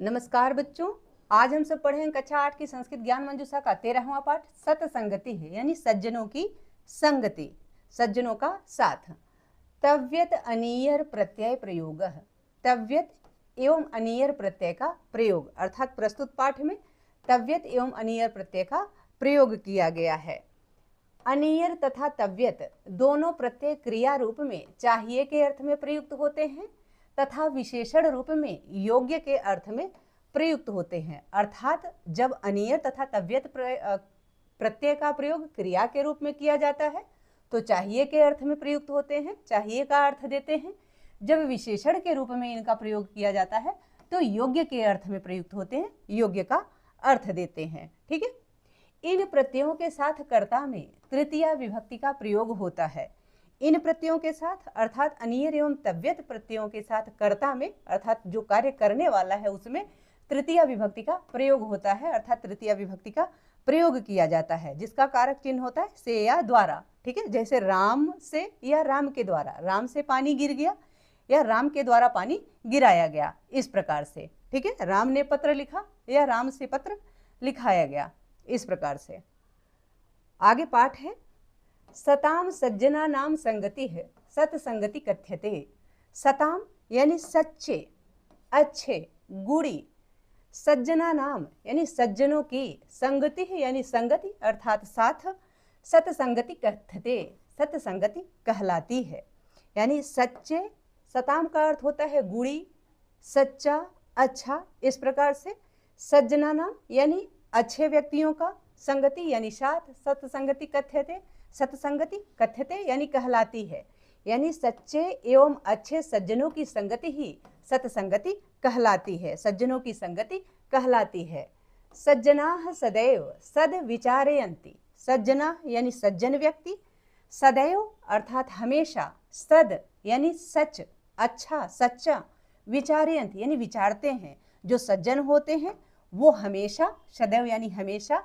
नमस्कार बच्चों, आज हम सब पढ़ेंगे कक्षा 8 की संस्कृत ज्ञान मंजूषा का 13वां पाठ सतसंगति है, यानी सज्जनों की संगति, सज्जनों का साथ। तव्यत अनीयर प्रत्यय प्रयोग। तव्यत एवं अनीयर प्रत्यय का प्रयोग अर्थात प्रस्तुत पाठ में तव्यत एवं अनीयर प्रत्यय का प्रयोग किया गया है। अनीयर तथा तव्यत दोनों प्रत्यय क्रिया रूप में चाहिए के अर्थ में प्रयुक्त होते हैं तथा विशेषण रूप में योग्य के अर्थ में प्रयुक्त होते हैं। अर्थात जब अनीयर तथा तव्यत प्रत्यय का प्रयोग क्रिया के रूप में किया जाता है तो चाहिए के अर्थ में प्रयुक्त होते हैं, चाहिए का अर्थ देते हैं। जब विशेषण के रूप में इनका प्रयोग किया जाता है तो योग्य के अर्थ में प्रयुक्त होते हैं, योग्य का अर्थ देते हैं। ठीक है, इन प्रत्ययों के साथ कर्ता में तृतीया विभक्ति का प्रयोग होता है। इन प्रत्ययों के साथ अर्थात अनीयर एवं तव्यत प्रत्ययों के साथ कर्ता में अर्थात जो कार्य करने वाला है उसमें तृतीया विभक्ति का प्रयोग होता है, अर्थात तृतीया विभक्ति का प्रयोग किया जाता है जिसका कारक चिन्ह होता है से या द्वारा। ठीक है, जैसे राम से या राम के द्वारा, राम से पानी गिर गया या राम के द्वारा पानी गिराया गया, इस प्रकार से। ठीक है, राम ने पत्र लिखा या राम से पत्र लिखाया गया, इस प्रकार से। आगे पाठ है सताम सज्जना नाम संगति है सतसंगति कथ्यते। सताम यानी सच्चे, अच्छे, गुड़ी, सज्जना नाम यानी सज्जनों की, संगति है यानी संगति अर्थात साथ, सतसंगति कथ्यते सतसंगति कहलाती है। यानी सच्चे, सताम का अर्थ होता है गुड़ी, सच्चा, अच्छा, इस प्रकार से। सज्जना नाम यानी अच्छे व्यक्तियों का, संगति यानी साथ, सतसंगति कथ्यते सतसंगति कथ्यते यानी कहलाती है। यानी सच्चे एवं अच्छे सज्जनों की संगति ही सतसंगति कहलाती है, सज्जनों की संगति कहलाती है। सज्जनाः सदैव सद विचारयन्ति। सज्जना यानी सज्जन व्यक्ति, सदैव अर्थात हमेशा, सद यानी सच, अच्छा, सच्चा, विचारयन्ति यानी विचारते हैं। जो सज्जन होते हैं वो हमेशा, सदैव यानी हमेशा,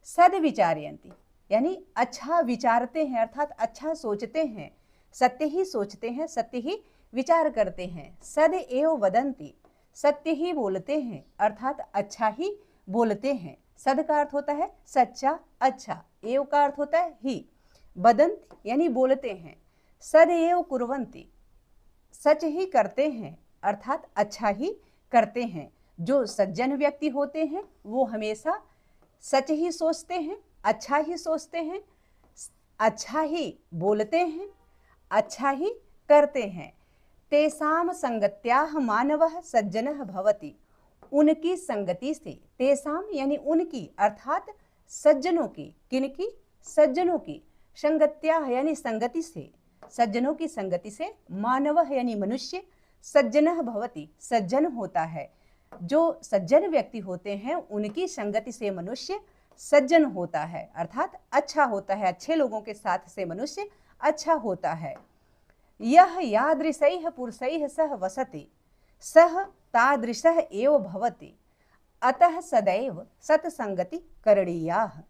सद विचारयन्ति यानी अच्छा विचारते हैं अर्थात अच्छा सोचते हैं, सत्य ही सोचते हैं, सत्य ही विचार करते हैं। सद एव वदन्ति सत्य ही बोलते हैं अर्थात अच्छा ही बोलते हैं। सद का अर्थ होता है सच्चा, अच्छा, एव का अर्थ होता है ही, वदन्ति यानी बोलते हैं। सद एव कुर्वन्ति सच ही करते हैं अर्थात अच्छा ही करते हैं। जो सज्जन व्यक्ति होते हैं वो हमेशा सच ही सोचते हैं, अच्छा ही सोचते हैं, अच्छा ही बोलते हैं, अच्छा ही करते हैं। तेसाम संगत्याह मानवः सज्जनः भवति। उनकी संगति से, तेसाम यानी उनकी अर्थात सज्जनों की, किनकी? सज्जनों की, संगत्याह यानी संगति से, सज्जनों की संगति से, मानवः यानी मनुष्य, सज्जनः भवति सज्जन होता है। जो सज्जन व्यक्ति होते हैं उनकी संगति से मनुष्य सज्जन होता है अर्थात अच्छा होता है, अच्छे लोगों के साथ से मनुष्य अच्छा होता है। यह यादृशैः पुरुषैः सह वसति सह तादृशः एव भवति अतः सदैव सत्संगति करणीयाः।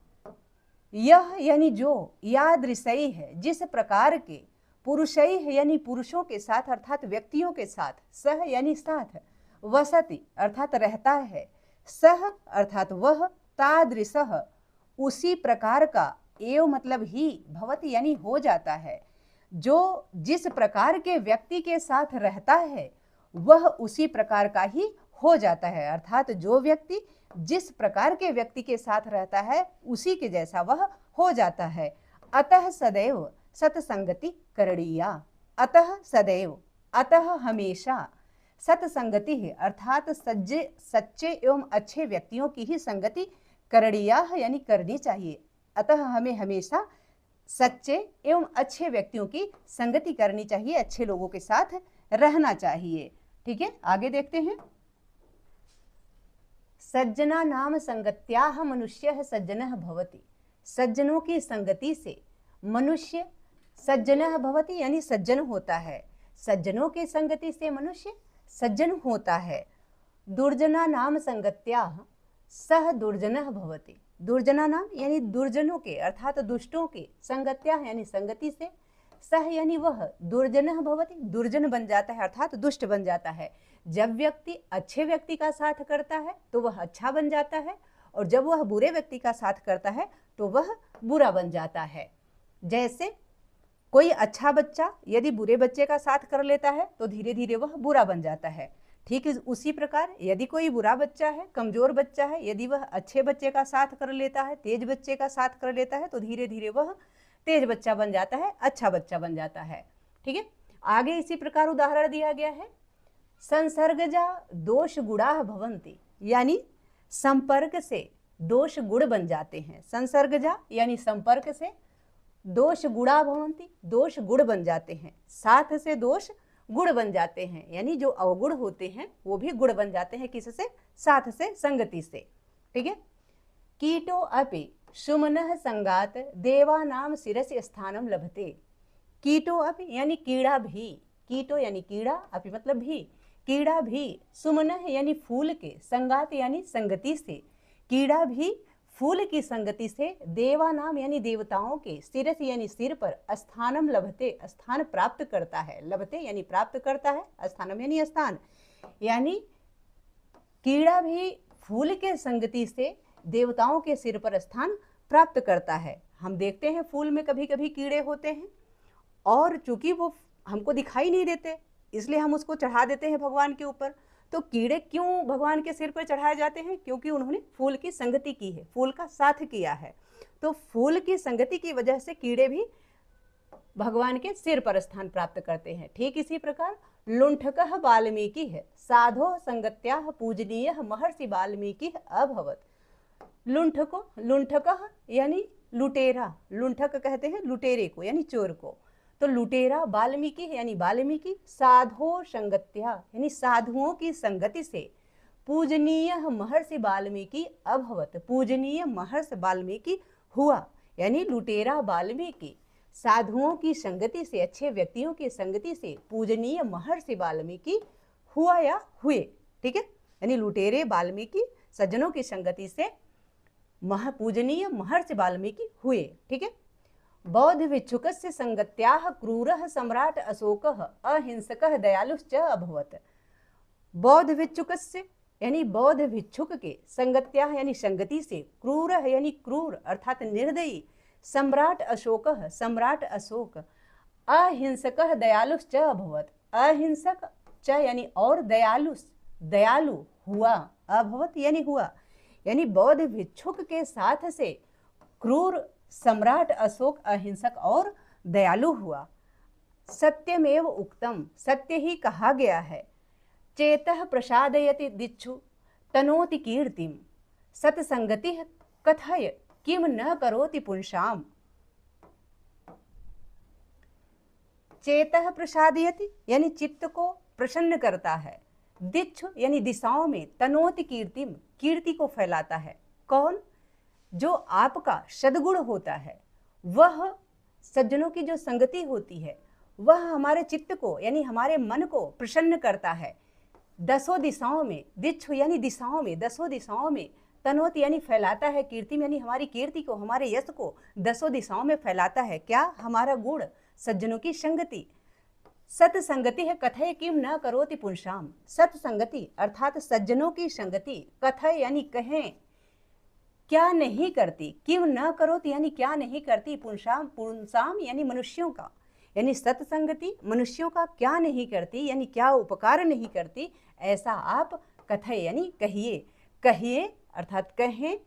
यह यानी जो, यादृशैः है जिस प्रकार के, पुरुषैः यानी पुरुषों के साथ अर्थात व्यक्तियों के साथ, सह यानी साथ, वसति अर्थात रहता है, सह अर्थात वह, तादृशः उसी प्रकार का, एव मतलब ही, भवति यानी हो जाता है। जो जिस प्रकार के व्यक्ति के साथ रहता है वह उसी प्रकार का ही हो जाता है अर्थात जो व्यक्ति जिस प्रकार के व्यक्ति के साथ रहता है उसी के जैसा वह हो जाता है। अतः सदैव सतसंगति करणीया। अतः सदैव, अतः हमेशा, सतसंगति है अर्थात सच्चे एवं अच्छे व्यक्तियों की ही संगति करणीया यानी करनी चाहिए। अतः हमें हमेशा सच्चे एवं अच्छे व्यक्तियों की संगति करनी चाहिए, अच्छे लोगों के साथ रहना चाहिए। ठीक है, आगे देखते हैं। सज्जना नाम संगत्याह मनुष्यः सज्जनः भवति। सज्जनों की संगति से मनुष्य सज्जनः भवति यानी सज्जन होता है। सज्जनों की संगति से मनुष्य सज्जन होता है। दुर्जना नाम संगत्याह सह दुर्जनः भवति। दुर्जना नाम यानी दुर्जनों के अर्थात दुष्टों के, संगत्याह यानी संगति से, सह यानी वह, दुर्जनः भवति दुर्जन बन जाता है अर्थात दुष्ट बन जाता है। जब व्यक्ति अच्छे व्यक्ति का साथ करता है तो वह अच्छा बन जाता है, और जब वह बुरे व्यक्ति का साथ करता है तो वह बुरा बन जाता है। जैसे कोई अच्छा बच्चा यदि बुरे बच्चे का साथ कर लेता है तो धीरे धीरे वह बुरा बन जाता है। ठीक उसी प्रकार यदि कोई बुरा बच्चा है, कमजोर बच्चा है, यदि वह अच्छे बच्चे का साथ कर लेता है, तेज बच्चे का साथ कर लेता है तो धीरे धीरे वह तेज बच्चा बन जाता है, अच्छा बच्चा बन जाता है। ठीक है, आगे इसी प्रकार उदाहरण दिया गया है, संसर्गजा दोष गुणा भवन्ति, यानी संपर्क से दोष गुण बन जाते हैं। संसर्गजा यानी संपर्क से दोष गुणा भवन्ति, दोष गुण बन जाते हैं, साथ से दोष गुण बन जाते हैं, यानी जो अवगुण होते हैं वो भी गुण बन जाते हैं, किससे? साथ से, संगति से। ठीक है, कीटो अपि सुमनः संगात देवानाम शिरसि स्थानम लभते। कीटो अपि यानी कीड़ा भी, कीटो यानी कीड़ा, अपि मतलब भी, कीड़ा भी, सुमनः यानी फूल के, संगात यानी संगति से, कीड़ा भी फूल की संगति से देवानाम यानी देवताओं के शिरस यानी सिर पर स्थानम लभते, स्थान प्राप्त करता है। लभते यानी प्राप्त करता है, स्थानम यानी स्थान, यानी कीड़ा भी फूल के संगति से देवताओं के सिर पर स्थान प्राप्त करता है। हम देखते हैं फूल में कभी कभी कीड़े होते हैं, और चूंकि वो हमको दिखाई नहीं देते इसलिए हम उसको चढ़ा देते हैं भगवान के ऊपर। तो कीड़े क्यों भगवान के सिर पर चढ़ाए जाते हैं? क्योंकि उन्होंने फूल की संगति की है, फूल का साथ किया है। तो फूल की संगति की वजह से कीड़े भी भगवान के सिर पर स्थान प्राप्त करते हैं। ठीक इसी प्रकार लुंठकः वाल्मीकि है, साधो संगत्याः पूजनीयः महर्षि वाल्मीकि अभवत्। लुंठको, लुंठकः यानी लुटेरा, लुंठक कहते हैं लुटेरे को यानी चोर को। तो लुटेरा वाल्मीकि यानी वाल्मीकि, साधो संगत्या यानी साधुओं की संगति से, पूजनीय महर्षि वाल्मीकि अभवत, पूजनीय महर्षि वाल्मीकि हुआ, यानी लुटेरा वाल्मीकि साधुओं की संगति से, अच्छे व्यक्तियों की संगति से पूजनीय महर्षि वाल्मीकि हुआ या हुए। ठीक है, यानी लुटेरे वाल्मीकि सज्जनों की संगति से पूजनीय महर्षि वाल्मीकि हुए। ठीक है, बौद्ध भिक्षुकस्य संगत्याः क्रूरः सम्राट अशोकः अहिंसकः दयालुश्च अभवत्। बौद्ध भिक्षुकस्य यानी बौद्ध भिक्षुक के, संगत्याः यानी संगति से, क्रूरः यानी क्रूर अर्थात निर्दयी, सम्राट अशोकः सम्राट अशोक, अहिंसकः दयालुश्च अभवत्, अहिंसक च यानी और, दयालुस दयालु हुआ, अभवत यानी हुआ, यानी बौद्ध भिक्षुक के साथ से क्रूर सम्राट अशोक अहिंसक और दयालु हुआ। सत्यमेव उक्तम, सत्य ही कहा गया है। चेतः प्रसादयति दिक्षु तनोति कीर्तिम, सत्संगति कथय किम न करोति पुंसाम। चेतः प्रसादयति यानी चित्त को प्रसन्न करता है, दिक्षु यानी दिशाओं में, तनोति कीर्तिम कीर्ति को फैलाता है। कौन? जो आपका सद्गुण होता है, वह सज्जनों की जो संगति होती है वह हमारे चित्त को यानी हमारे मन को प्रसन्न करता है। दसों दिशाओं में, दिक्षु यानी दिशाओं में, दसों दिशाओं में, तनोत यानी फैलाता है, कीर्ति यानी हमारी कीर्ति को, हमारे यश को दसों दिशाओं में फैलाता है। क्या? हमारा गुण, सज्जनों की संगति। सत्संगति है कथय किम न करोति पुंसाम, सत्संगति अर्थात सज्जनों की संगति, कथय यानी कहें, क्या नहीं करती, किम न करोति यानी क्या नहीं करती, पुंसाम पुंसाम यानी मनुष्यों का, यानी सत्संगति मनुष्यों का क्या नहीं करती यानी क्या उपकार नहीं करती, ऐसा आप कथय यानी कहिए, कहिए अर्थात कहें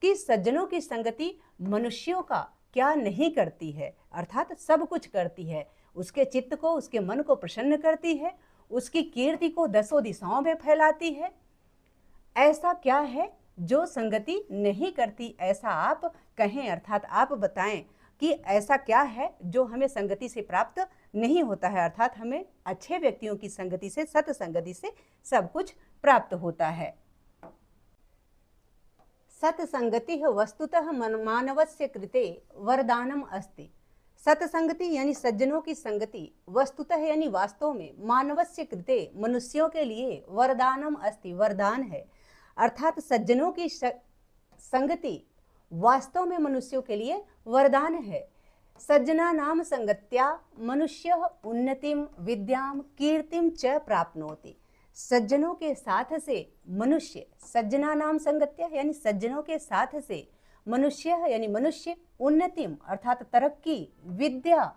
कि सज्जनों की संगति मनुष्यों का क्या नहीं करती है, अर्थात सब कुछ करती है, उसके चित्त को, उसके मन को प्रसन्न करती है, उसकी कीर्ति को दसों दिशाओं में फैलाती है। ऐसा क्या है जो संगति नहीं करती, ऐसा आप कहें अर्थात आप बताएं कि ऐसा क्या है जो हमें संगति से प्राप्त नहीं होता है, अर्थात हमें अच्छे व्यक्तियों की संगति से, सत्संगति से सब कुछ प्राप्त होता है। सत्संगति वस्तुतः मानवस्य कृते वरदानम अस्ति। सत्संगति यानी सज्जनों की संगति, वस्तुतः यानी वास्तव में, मानवस्य कृते मनुष्यों के लिए, वरदानम अस्ति वरदान है, अर्थात सज्जनों की संगति वास्तव में मनुष्यों के लिए वरदान है। सज्जना नाम संगत्या मनुष्य उन्नतिम विद्याम कीर्तिम च प्राप्नोति। सज्जनों के साथ से मनुष्य, सज्जना नाम संगत्य यानी सज्जनों के साथ से मनुष्य यानी मनुष्य, उन्नतिम अर्थात तरक्की, विद्या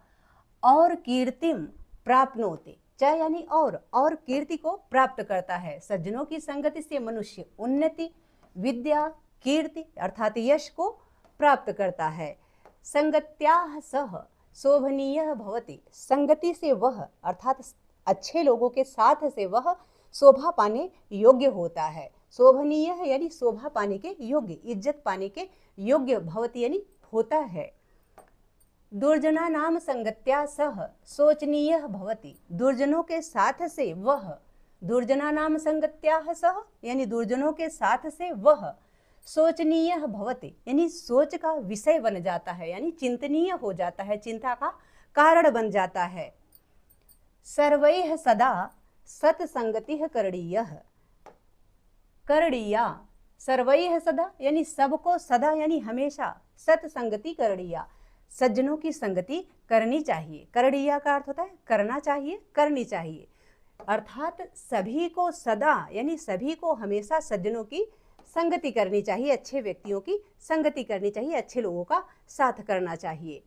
और कीर्तिम प्राप्नोति, च यानी और कीर्ति को प्राप्त करता है। सज्जनों की संगति से मनुष्य उन्नति, विद्या, कीर्ति अर्थात यश को प्राप्त करता है। संगत्याः सह शोभनीयः भवति, संगति से वह अर्थात अच्छे लोगों के साथ से वह शोभा पाने योग्य होता है। शोभनीय यानी शोभा पाने के योग्य, इज्जत पाने के योग्य, भवति यानी होता है। दुर्जना नाम संगत्या सह शोचनीयः भवति, दुर्जनों के साथ से वह, दुर्जना नाम संगत्याः सह यानी दुर्जनों के साथ से वह शोचनीयः भवति यानी सोच का विषय बन जाता है, यानी चिंतनीय हो जाता है, चिंता का कारण बन जाता है। सर्वैः सदा सत्संगतिः करणीयः, करणीया, सर्वैः सदा यानी सबको सदा यानी हमेशा, सत्संगति करणीया सज्जनों की संगति करनी चाहिए। करणीया का अर्थ होता है करना चाहिए, करनी चाहिए, अर्थात सभी को सदा यानी सभी को हमेशा सज्जनों की संगति करनी चाहिए, अच्छे व्यक्तियों की संगति करनी चाहिए, अच्छे लोगों का साथ करना चाहिए।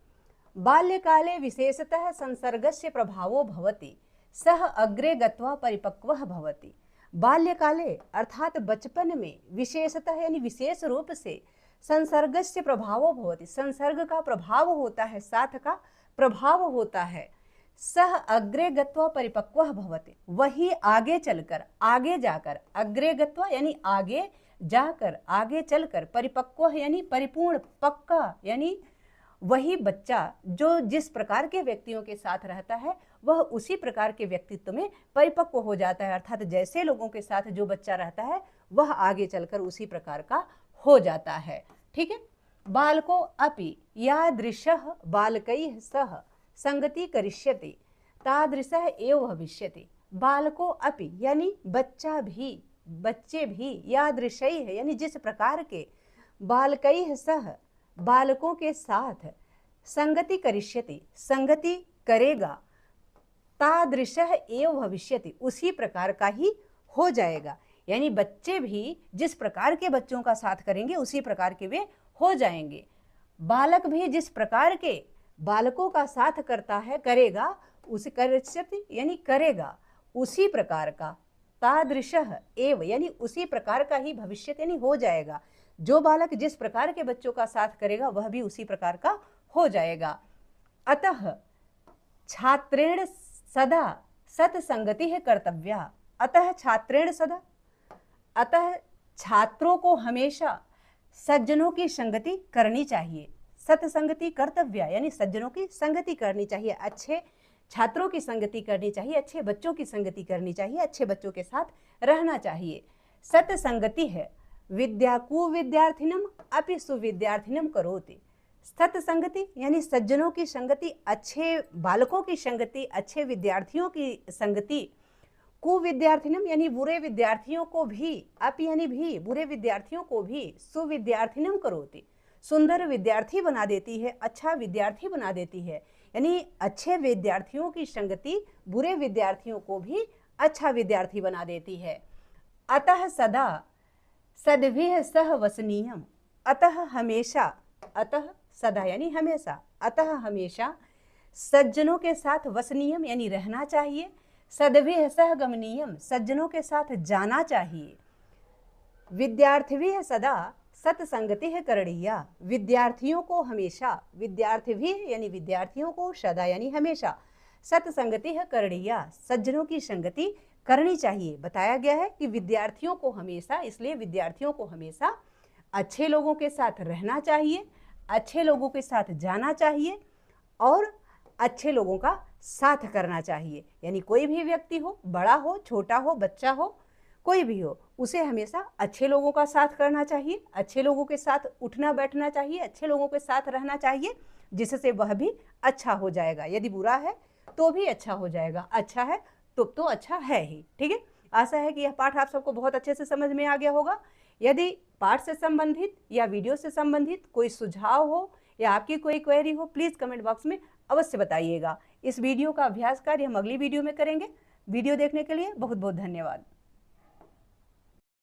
बाल्यकाले विशेषतः संसर्गस्य प्रभावो भवति, सह अग्रे गत्वा परिपक्वः भवति। बाल्यकाले अर्थात बचपन में विशेषतः यानी विशेष रूप से संसर्गस्य प्रभावो भवति, संसर्ग का प्रभाव होता है, साथ का प्रभाव होता है। सह अग्रे गत्वा परिपक्वः भवति, वही आगे चलकर, आगे जाकर, अग्रे गत्वा यानी आगे जाकर, आगे चलकर, परिपक्व यानी परिपूर्ण, पक्का यानी वही बच्चा जो जिस प्रकार के व्यक्तियों के साथ रहता है वह उसी प्रकार के व्यक्तित्व में परिपक्व हो जाता है, अर्थात जैसे लोगों के साथ जो बच्चा रहता है वह आगे चलकर उसी प्रकार का हो जाता है। ठीक है। बालको अपि यादृशः बालकैः सह संगति करिष्यति तादृशः एव भविष्यति। बालको अपि यानी बच्चा भी, बच्चे भी, यादृशैः यानी जिस प्रकार के, बालकैः सह बालकों के साथ, संगति करिष्यति संगति करेगा, तादृशः एव भविष्यति उसी प्रकार का ही हो जाएगा। यानी बच्चे भी जिस प्रकार के बच्चों का साथ करेंगे उसी प्रकार के वे हो जाएंगे। बालक भी जिस प्रकार के बालकों का साथ करता है, करेगा, उसे करिष्यति यानी करेगा उसी प्रकार का, तादृशः एव यानी उसी प्रकार का ही भविष्य यानी हो जाएगा। जो बालक जिस प्रकार के बच्चों का साथ करेगा वह भी उसी प्रकार का हो जाएगा। अतः छात्रेण सदा सत्संगतिः कर्तव्या, अतः छात्रेण सदा, अतः छात्रों को हमेशा सज्जनों की संगति करनी चाहिए। सत्संगति कर्तव्य यानी सज्जनों की संगति करनी चाहिए, अच्छे छात्रों की संगति करनी चाहिए, अच्छे बच्चों की संगति करनी चाहिए, अच्छे बच्चों के साथ रहना चाहिए। सत्संगति है विद्या कुविद्यार्थिनम अपि सुविद्यार्थिनम करोति। सत्संगति यानी सज्जनों की संगति, अच्छे बालकों की संगति, अच्छे विद्यार्थियों की संगति, कुविद्यार्थिनम यानी बुरे विद्यार्थियों को भी, अपि यानी भी, बुरे विद्यार्थियों को भी, सुविद्यार्थिनम करोति सुंदर विद्यार्थी बना देती है, अच्छा विद्यार्थी बना देती है। यानी अच्छे विद्यार्थियों की संगति बुरे विद्यार्थियों को भी अच्छा विद्यार्थी बना देती है। अतः सदा सद्भिः सह वसनीयम, अतः हमेशा, अतः सदा यानी हमेशा, अतः हमेशा सज्जनों के साथ वसनीयम यानी रहना चाहिए, सद्भिः सह गमनीयम सज्जनों के साथ जाना चाहिए, विद्यार्थिभिः सदा सत्संगतिः करणीया विद्यार्थियों को हमेशा, विद्यार्थिभिः यानी विद्यार्थियों को, सदा यानी हमेशा, सत्संगतिः करणीया सज्जनों की संगति करनी चाहिए। बताया गया है कि विद्यार्थियों को हमेशा, इसलिए विद्यार्थियों को हमेशा अच्छे लोगों के साथ रहना चाहिए, अच्छे लोगों के साथ जाना चाहिए और अच्छे लोगों का साथ करना चाहिए। यानी कोई भी व्यक्ति हो, बड़ा हो, छोटा हो, बच्चा हो, कोई भी हो, उसे हमेशा अच्छे लोगों का साथ करना चाहिए, अच्छे लोगों के साथ उठना बैठना चाहिए, अच्छे लोगों के साथ रहना चाहिए, जिससे वह भी अच्छा हो जाएगा। यदि बुरा है तो भी अच्छा हो जाएगा, अच्छा है तो अच्छा है ही। ठीक है। आशा है कि यह पाठ आप सबको बहुत अच्छे से समझ में आ गया होगा। यदि पाठ से संबंधित या वीडियो से संबंधित कोई सुझाव हो या आपकी कोई क्वेरी हो, प्लीज़ कमेंट बॉक्स में अवश्य बताइएगा। इस वीडियो का अभ्यास कार्य हम अगली वीडियो में करेंगे। वीडियो देखने के लिए बहुत बहुत धन्यवाद।